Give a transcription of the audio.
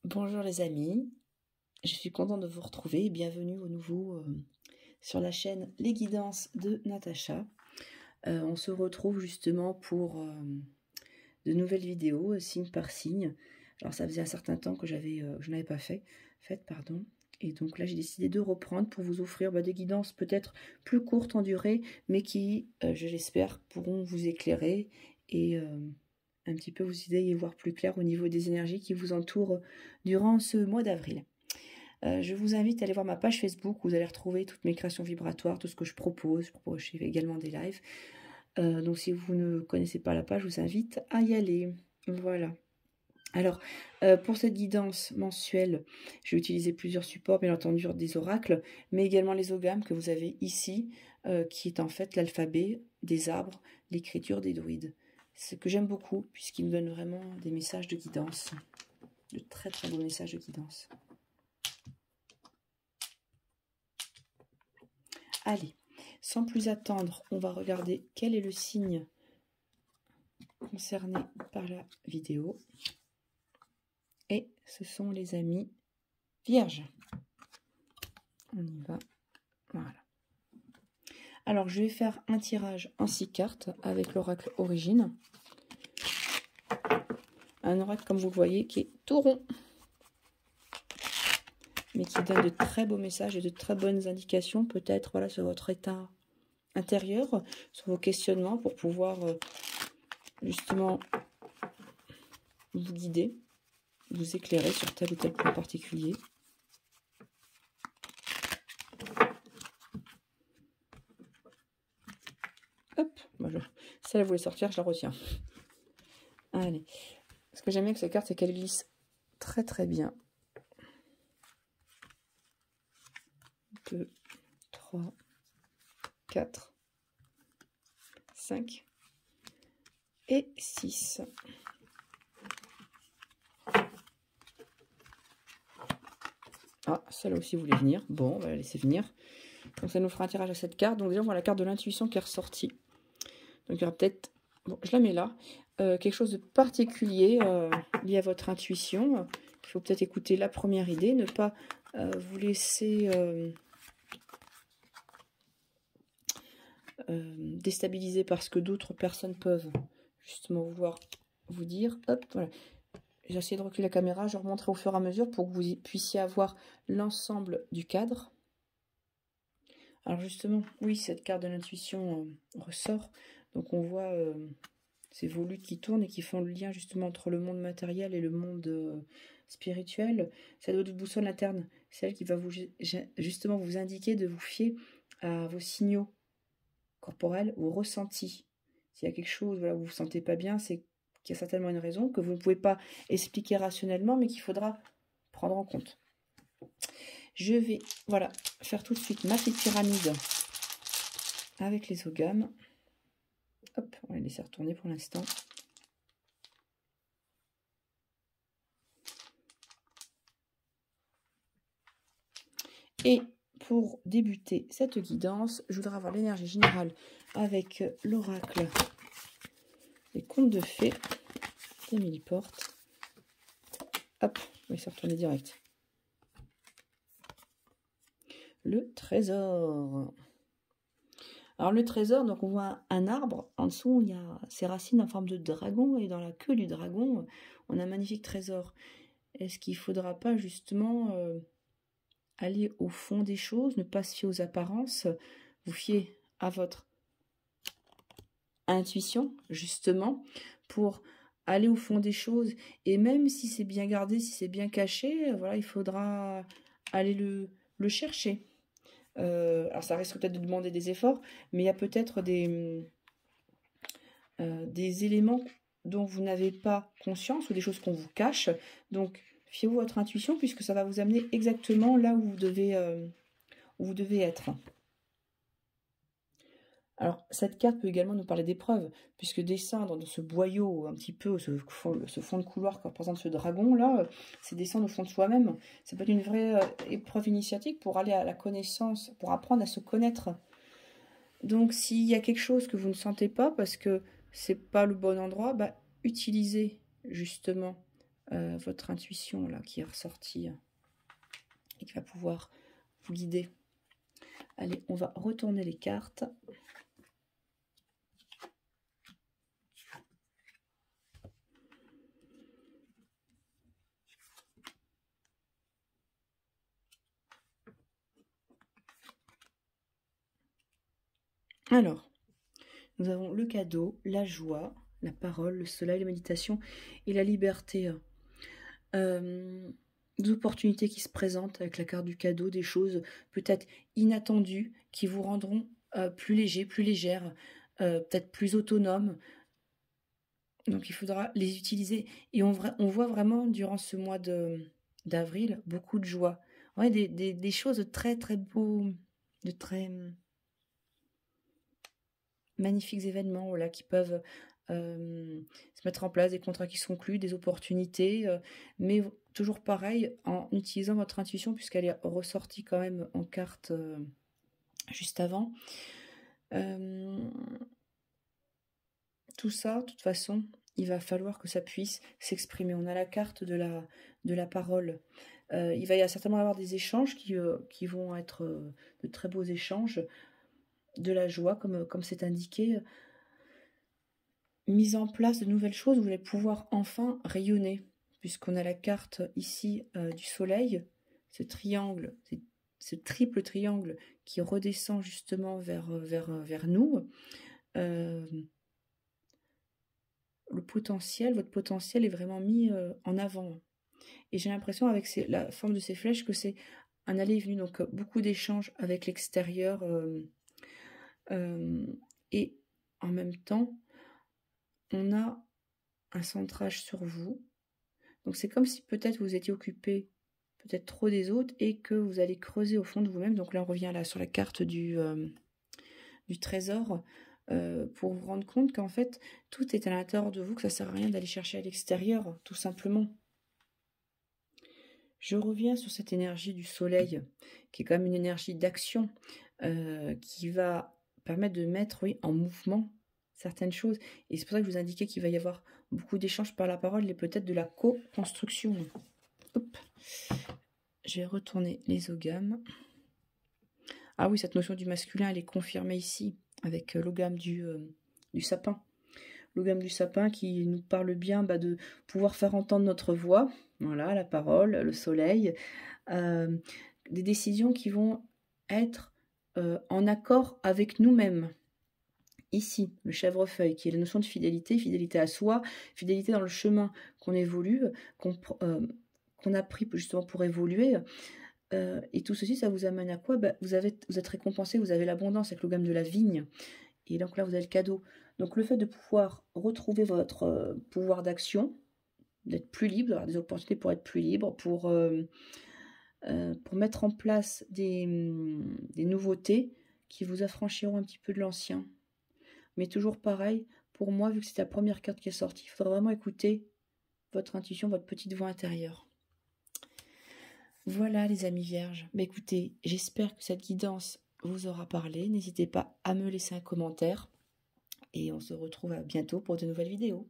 Bonjour les amis, je suis contente de vous retrouver et bienvenue au nouveau sur la chaîne Les Guidances de Natacha. On se retrouve justement pour de nouvelles vidéos, signe par signe. Alors ça faisait un certain temps que je n'avais pas fait, pardon. Et donc là j'ai décidé de reprendre pour vous offrir des guidances peut-être plus courtes en durée, mais qui, je l'espère, pourront vous éclairer et un petit peu vous aider à y voir plus clair au niveau des énergies qui vous entourent durant ce mois d'avril. Je vous invite à aller voir ma page Facebook où vous allez retrouver toutes mes créations vibratoires, tout ce que je propose. Je fais également des lives. Donc si vous ne connaissez pas la page, je vous invite à y aller. Voilà. Alors, pour cette guidance mensuelle, je vais utiliser plusieurs supports, bien entendu des oracles, mais également les oghams que vous avez ici, qui est en fait l'alphabet des arbres, l'écriture des druides. Ce que j'aime beaucoup, puisqu'il me donne vraiment des messages de guidance, de très très beaux messages de guidance. Allez, sans plus attendre, on va regarder quel est le signe concerné par la vidéo. Et ce sont les amis vierges. On y va. Voilà. Alors, je vais faire un tirage en 6 cartes avec l'oracle Origine. Un oracle, comme vous le voyez, qui est tout rond, mais qui donne de très beaux messages et de très bonnes indications, peut-être voilà, sur votre état intérieur, sur vos questionnements, pour pouvoir justement vous guider, vous éclairer sur tel ou tel point particulier. Hop, celle elle voulait sortir, je la retiens. Allez, ce que j'aime bien avec cette carte, c'est qu'elle glisse très très bien. 2, 3, 4, 5 et 6. Ah, celle-là aussi voulait venir. Bon, on va la laisser venir. Donc ça nous fera un tirage à cette carte. Donc déjà, on voit la carte de l'intuition qui est ressortie. Donc il y aura peut-être, bon, je la mets là, quelque chose de particulier lié à votre intuition. Il faut peut-être écouter la première idée, ne pas vous laisser déstabiliser par ce que d'autres personnes peuvent justement vouloir vous dire. Hop, voilà. J'essaie de reculer la caméra, je remonterai au fur et à mesure pour que vous puissiez avoir l'ensemble du cadre. Alors justement, oui, cette carte de l'intuition ressort. Donc on voit ces volutes qui tournent et qui font le lien justement entre le monde matériel et le monde spirituel. C'est votre boussole interne, celle qui va vous justement vous indiquer de vous fier à vos signaux corporels, vos ressentis. S'il y a quelque chose, voilà, vous ne vous sentez pas bien, c'est qu'il y a certainement une raison que vous ne pouvez pas expliquer rationnellement, mais qu'il faudra prendre en compte. Je vais, voilà, faire tout de suite ma petite pyramide avec les oghams. Hop, on va les laisser retourner pour l'instant. Et pour débuter cette guidance, je voudrais avoir l'énergie générale avec l'oracle des contes de fées d'Émilie Porte. Hop, on va laisser retourner direct. Le trésor. Alors le trésor, donc on voit un arbre, en dessous il y a ses racines en forme de dragon, et dans la queue du dragon, on a un magnifique trésor. Est-ce qu'il ne faudra pas justement aller au fond des choses, ne pas se fier aux apparences, vous fier à votre intuition, justement, pour aller au fond des choses, et même si c'est bien gardé, si c'est bien caché, voilà, il faudra aller le chercher. Alors ça risque peut-être de demander des efforts, mais il y a peut-être des éléments dont vous n'avez pas conscience ou des choses qu'on vous cache. Donc fiez-vous à votre intuition puisque ça va vous amener exactement là où vous devez être. Alors cette carte peut également nous parler d'épreuves, puisque descendre dans ce boyau un petit peu, ce fond de couloir que représente ce dragon là, c'est descendre au fond de soi-même. Ça peut être une vraie épreuve initiatique pour aller à la connaissance, pour apprendre à se connaître. Donc s'il y a quelque chose que vous ne sentez pas parce que c'est pas le bon endroit, utilisez justement votre intuition là qui est ressortie et qui va pouvoir vous guider. Allez, on va retourner les cartes. Alors, nous avons le cadeau, la joie, la parole, le soleil, la méditation et la liberté. Des opportunités qui se présentent avec la carte du cadeau, des choses peut-être inattendues qui vous rendront plus léger, plus légère, peut-être plus autonome. Donc il faudra les utiliser. Et on voit vraiment durant ce mois d'avril beaucoup de joie. Ouais, des choses de très très beaux, de très magnifiques événements voilà, qui peuvent se mettre en place, des contrats qui sont conclus, des opportunités, mais toujours pareil, en utilisant votre intuition, puisqu'elle est ressortie quand même en carte juste avant. Tout ça, de toute façon, il va falloir que ça puisse s'exprimer. On a la carte de la parole. Il va y certainement avoir des échanges qui vont être de très beaux échanges, de la joie, comme c'est indiqué. Mise en place de nouvelles choses, vous allez pouvoir enfin rayonner, puisqu'on a la carte ici du soleil, ce triangle, ce triple triangle qui redescend justement vers nous. Votre potentiel est vraiment mis en avant. Et j'ai l'impression avec la forme de ces flèches que c'est un aller et venu, donc beaucoup d'échanges avec l'extérieur et en même temps, on a un centrage sur vous. Donc c'est comme si peut-être vous étiez occupé peut-être trop des autres et que vous allez creuser au fond de vous-même. Donc là, on revient là sur la carte du trésor pour vous rendre compte qu'en fait, tout est à l'intérieur de vous, que ça ne sert à rien d'aller chercher à l'extérieur, tout simplement. Je reviens sur cette énergie du soleil, qui est quand même une énergie d'action, qui va permettre de mettre, oui, en mouvement certaines choses. Et c'est pour ça que je vous indiquais qu'il va y avoir beaucoup d'échanges par la parole et peut-être de la co-construction. Hop. Je vais retourner les ogames. Ah oui, cette notion du masculin, elle est confirmée ici, avec l'ogame du sapin. L'ogame du sapin qui nous parle bien de pouvoir faire entendre notre voix. Voilà, la parole, le soleil. Des décisions qui vont être en accord avec nous-mêmes. Ici, le chèvrefeuille, qui est la notion de fidélité, fidélité à soi, fidélité dans le chemin qu'on évolue, qu'on a pris justement pour évoluer. Et tout ceci, ça vous amène à quoi? Vous êtes récompensé, vous avez l'abondance avec le gamme de la vigne. Et donc là, vous avez le cadeau. Donc le fait de pouvoir retrouver votre pouvoir d'action, d'être plus libre, d'avoir des opportunités pour être plus libre, pour mettre en place des nouveautés qui vous affranchiront un petit peu de l'ancien. Mais toujours pareil, pour moi, vu que c'est la première carte qui est sortie, il faudra vraiment écouter votre intuition, votre petite voix intérieure. Voilà les amis vierges. Mais écoutez, j'espère que cette guidance vous aura parlé. N'hésitez pas à me laisser un commentaire. Et on se retrouve à bientôt pour de nouvelles vidéos.